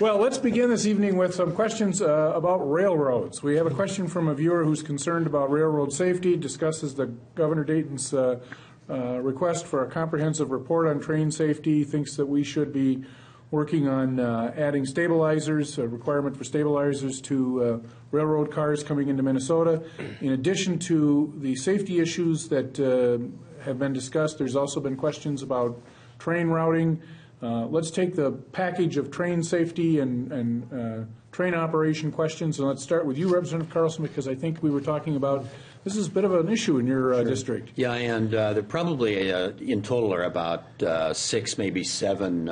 Well, let's begin this evening with some questions about railroads. We have a question from a viewer who's concerned about railroad safety, discusses the Governor Dayton's request for a comprehensive report on train safety, thinks that we should be working on adding stabilizers, a requirement for stabilizers to railroad cars coming into Minnesota. In addition to the safety issues that have been discussed, there's also been questions about train routing. Let's take the package of train safety and train operation questions, and let's start with you, Representative Carlson, because I think we were talking about this is a bit of an issue in your district. Yeah, and there probably in total are about 6, maybe 7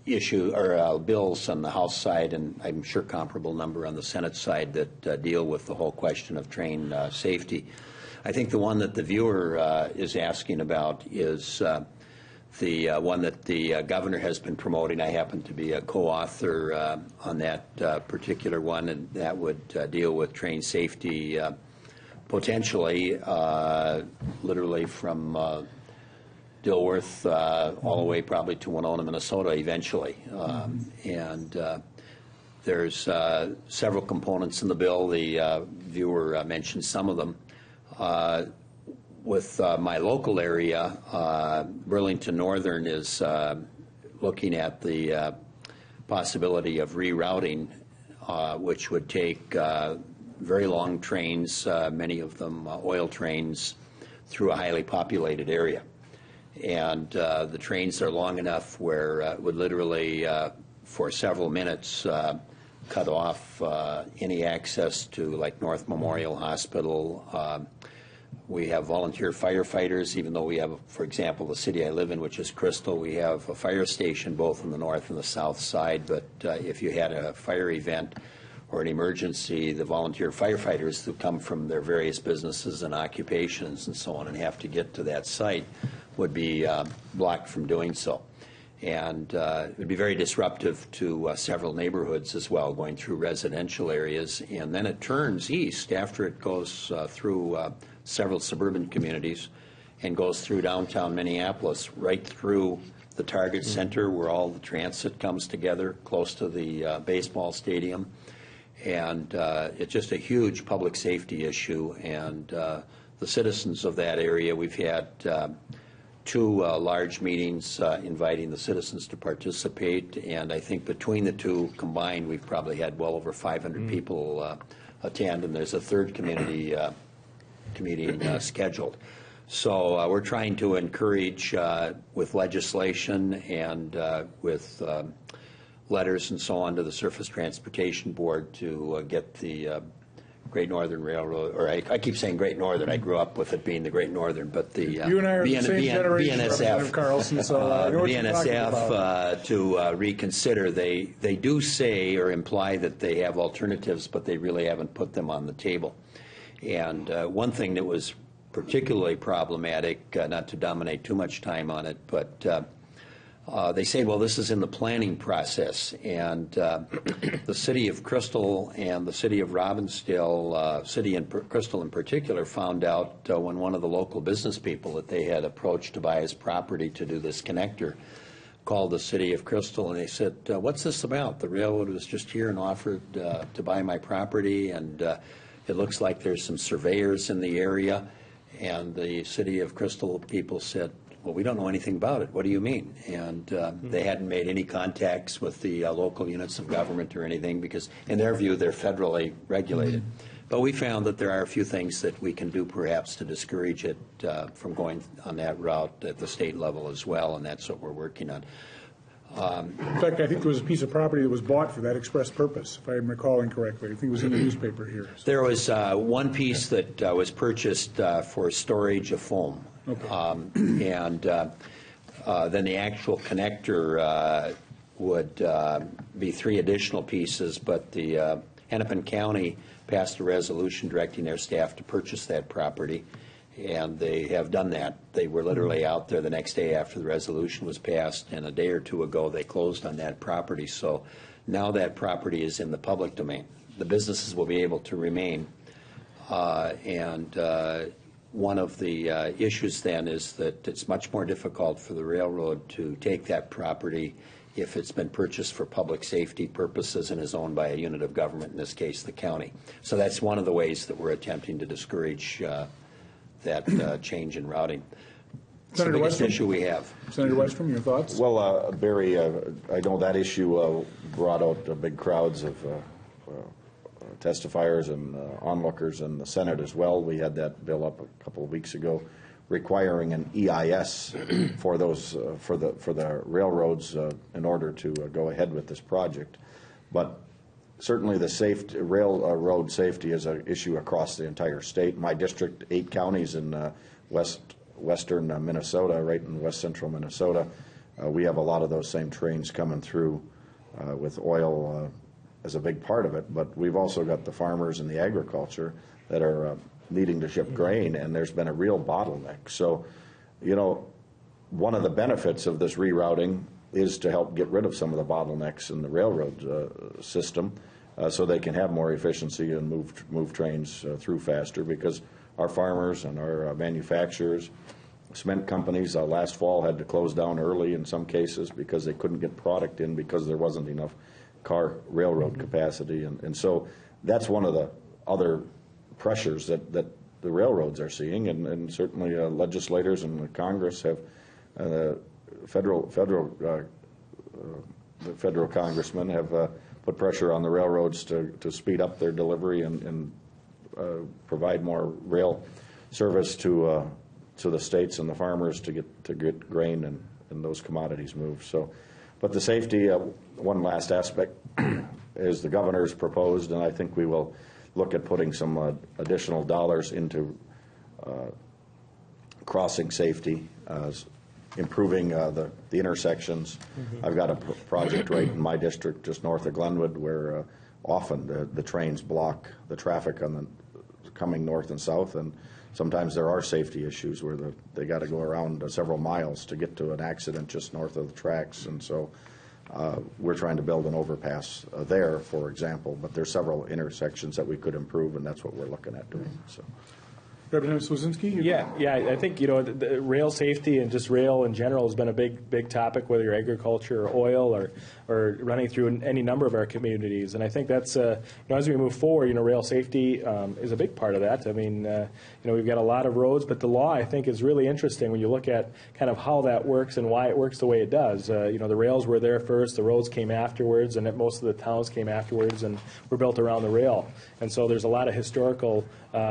bills on the House side, and I'm sure comparable number on the Senate side that deal with the whole question of train safety. I think the one that the viewer is asking about is the one that the governor has been promoting. I happen to be a co-author on that particular one, and that would deal with train safety potentially literally from Dilworth all the way probably to Winona, Minnesota eventually. And there's several components in the bill. The viewer mentioned some of them. With my local area, Burlington Northern is looking at the possibility of rerouting, which would take very long trains, many of them oil trains, through a highly populated area. And the trains are long enough where it would literally, for several minutes, cut off any access to, like, North Memorial Hospital. We have volunteer firefighters, even though we have, for example, the city I live in, which is Crystal, we have a fire station both on the north and the south side. But if you had a fire event or an emergency, the volunteer firefighters who come from their various businesses and occupations and so on and have to get to that site would be blocked from doing so. And it would be very disruptive to several neighborhoods as well, going through residential areas. And then it turns east after it goes through several suburban communities and goes through downtown Minneapolis, right through the Target Center where all the transit comes together, close to the baseball stadium. And it's just a huge public safety issue. And the citizens of that area, we've had 2 large meetings inviting the citizens to participate, and I think between the 2 combined, we've probably had well over 500 people attend, and there's a third community meeting scheduled. So we're trying to encourage with legislation and with letters and so on to the Surface Transportation Board to get the Great Northern Railroad, or I keep saying Great Northern. I grew up with it being the Great Northern, but the you and I are the same generation, BNSF, Carlson, so BNSF to reconsider. They do say or imply that they have alternatives, but they really haven't put them on the table. And one thing that was particularly problematic, not to dominate too much time on it, but they say, well, this is in the planning process, and the city of Crystal and the city of Robbinsdale, city in Crystal in particular, found out when one of the local business people that they had approached to buy his property to do this connector called the city of Crystal, and they said, what's this about? The railroad was just here and offered to buy my property, and it looks like there's some surveyors in the area. And the city of Crystal people said, well, we don't know anything about it. What do you mean? And they hadn't made any contacts with the local units of government or anything because, in their view, they're federally regulated. But we found that there are a few things that we can do perhaps to discourage it from going on that route at the state level as well, and that's what we're working on. In fact, I think there was a piece of property that was bought for that express purpose, if I'm recalling correctly. I think it was in the newspaper here. So. There was one piece that was purchased for storage of foam. Okay. And then the actual connector would be 3 additional pieces, but the Hennepin County passed a resolution directing their staff to purchase that property, and they have done that. They were literally out there the next day after the resolution was passed, and a day or 2 ago they closed on that property. So now that property is in the public domain. The businesses will be able to remain, and one of the issues then is that it's much more difficult for the railroad to take that property if it's been purchased for public safety purposes and is owned by a unit of government, in this case the county. So that's one of the ways that we're attempting to discourage that change in routing. It's the biggest issue we have. Senator Westrom, your thoughts? Well, Barry, I know that issue brought out big crowds of testifiers and onlookers in the Senate as well. We had that bill up a couple of weeks ago, requiring an EIS for those for the railroads in order to go ahead with this project. But certainly the railroad safety is an issue across the entire state. My district, 8 counties in western Minnesota, right in west central Minnesota, we have a lot of those same trains coming through with oil as a big part of it. But we've also got the farmers and the agriculture that are needing to ship grain, and there's been a real bottleneck. So, you know, one of the benefits of this rerouting is to help get rid of some of the bottlenecks in the railroad system so they can have more efficiency and move trains through faster, because our farmers and our manufacturers, cement companies last fall had to close down early in some cases because they couldn't get product in because there wasn't enough railroad capacity. And so that's one of the other pressures that the railroads are seeing, and certainly legislators and the Congress have the federal congressmen have put pressure on the railroads to speed up their delivery and provide more rail service to the states and the farmers to get grain and those commodities moved. So, but the safety, one last aspect is the governor's proposed, and I think we will look at putting some additional dollars into crossing safety, improving the intersections. I've got a project right in my district just north of Glenwood where often the trains block the traffic on coming north and south, and sometimes there are safety issues where they got to go around several miles to get to an accident just north of the tracks. And so we're trying to build an overpass there, for example, but there's several intersections that we could improve, and that's what we're looking at doing. So. Representative Swazinski? Yeah, I think, the rail safety and just rail in general has been a big topic, whether you're agriculture or oil or running through any number of our communities. And I think that's, as we move forward, rail safety is a big part of that. I mean, we've got a lot of roads, but the law, I think, is really interesting when you look at kind of how that works and why it works the way it does. The rails were there first, the roads came afterwards, and most of the towns came afterwards and were built around the rail. And so there's a lot of historical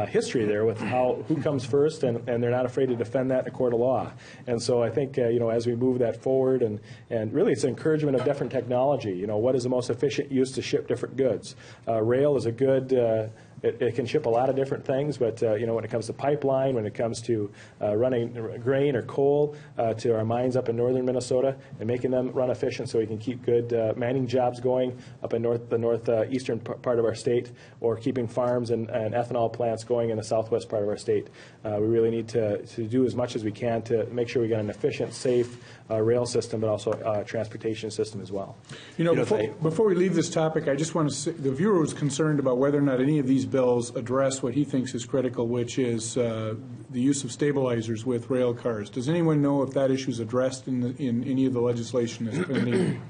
history there with who comes first, and they're not afraid to defend that in a court of law. And so I think, as we move that forward, and really it's an encouragement of different technology. What is the most efficient use to ship different goods? Rail is a good it can ship a lot of different things, but when it comes to pipeline, when it comes to running grain or coal to our mines up in northern Minnesota and making them run efficient so we can keep good mining jobs going up in the northeastern part of our state, or keeping farms and ethanol plants going in the southwest part of our state. We really need to do as much as we can to make sure we get an efficient, safe rail system, but also transportation system as well. Before we leave this topic, I just want to say the viewer was concerned about whether or not any of these bills address what he thinks is critical, which is the use of stabilizers with rail cars. Does anyone know if that issue is addressed in any of the legislation that's pending?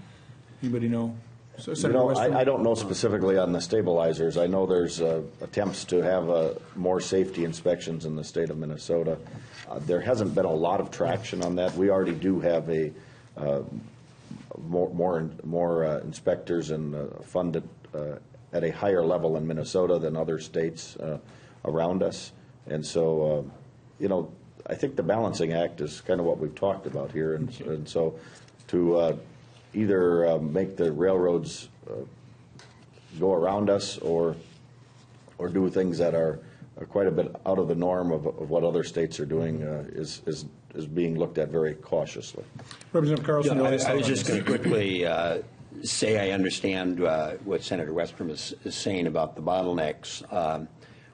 Anybody know? I don't know specifically on the stabilizers. I know there's attempts to have more safety inspections in the state of Minnesota. There hasn't been a lot of traction on that. We already do have more inspectors and funded at a higher level in Minnesota than other states around us. And so, I think the balancing act is kind of what we've talked about here. And so to either make the railroads go around us or do things that are quite a bit out of the norm of what other states are doing is being looked at very cautiously. Representative Carlson. I was just going to quickly say I understand what Senator Westrom is saying about the bottlenecks.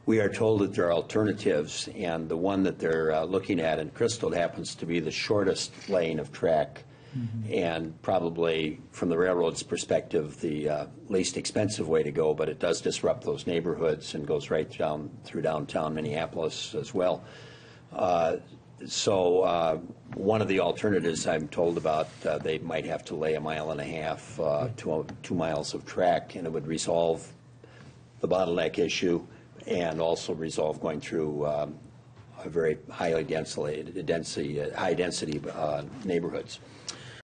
We are told that there are alternatives, and the one that they're looking at in Crystal happens to be the shortest lane of track, and probably from the railroad's perspective the least expensive way to go, but it does disrupt those neighborhoods and goes right down through downtown Minneapolis as well. So one of the alternatives I'm told about, they might have to lay 1.5 miles to 2 miles of track, and it would resolve the bottleneck issue and also resolve going through a very high density neighborhoods.